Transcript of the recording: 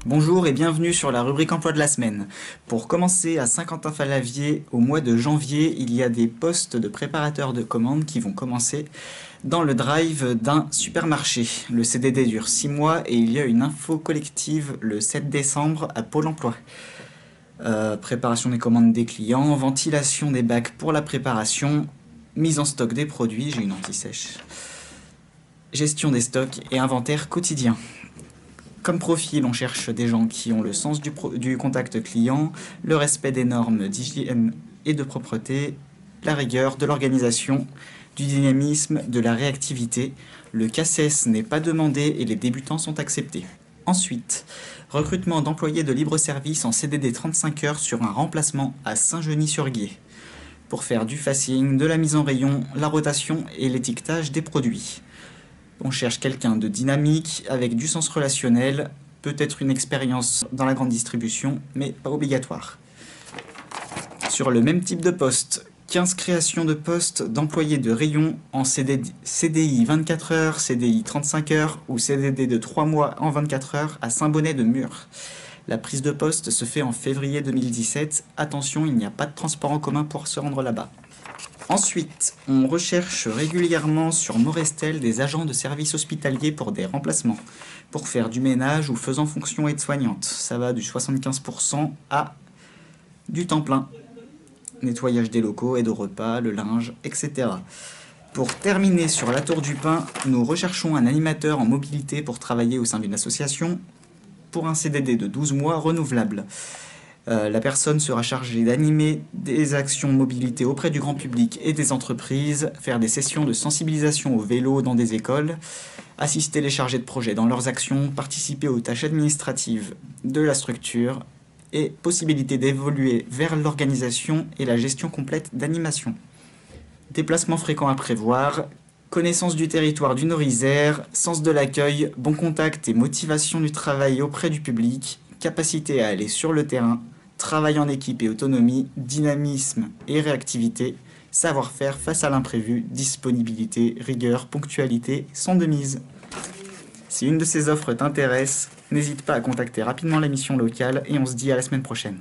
Bonjour et bienvenue sur la rubrique emploi de la semaine. Pour commencer, à Saint-Quentin-Fallavier, au mois de janvier, il y a des postes de préparateurs de commandes qui vont commencer dans le drive d'un supermarché. Le CDD dure 6 mois et il y a une info collective le 7 décembre à Pôle emploi. Préparation des commandes des clients, ventilation des bacs pour la préparation, mise en stock des produits, j'ai une anti-sèche, gestion des stocks et inventaire quotidien. Comme profil, on cherche des gens qui ont le sens du contact client, le respect des normes d'hygiène et de propreté, la rigueur, de l'organisation, du dynamisme, de la réactivité. Le CACES n'est pas demandé et les débutants sont acceptés. Ensuite, recrutement d'employés de libre-service en CDD 35 heures sur un remplacement à Saint-Genis-sur-Guiers pour faire du facing, de la mise en rayon, la rotation et l'étiquetage des produits. On cherche quelqu'un de dynamique, avec du sens relationnel, peut-être une expérience dans la grande distribution, mais pas obligatoire. Sur le même type de poste, 15 créations de postes d'employés de rayon en CDI 24 heures, CDI 35 heures ou CDD de 3 mois en 24 heures à Saint-Bonnet-de-Mur. La prise de poste se fait en février 2017. Attention, il n'y a pas de transport en commun pour se rendre là-bas. Ensuite, on recherche régulièrement sur Morestel des agents de service hospitalier pour des remplacements, pour faire du ménage ou faisant fonction aide-soignante. Ça va du 75% à du temps plein. Nettoyage des locaux, aide au repas, le linge, etc. Pour terminer sur la Tour du Pin, nous recherchons un animateur en mobilité pour travailler au sein d'une association pour un CDD de 12 mois renouvelable. La personne sera chargée d'animer des actions mobilité auprès du grand public et des entreprises, faire des sessions de sensibilisation au vélo dans des écoles, assister les chargés de projet dans leurs actions, participer aux tâches administratives de la structure et possibilité d'évoluer vers l'organisation et la gestion complète d'animation. Déplacements fréquents à prévoir, connaissance du territoire du Nord-Isère, sens de l'accueil, bon contact et motivation du travail auprès du public, capacité à aller sur le terrain, travail en équipe et autonomie, dynamisme et réactivité, savoir-faire face à l'imprévu, disponibilité, rigueur, ponctualité, sans de mise. Si une de ces offres t'intéresse, n'hésite pas à contacter rapidement la mission locale et on se dit à la semaine prochaine.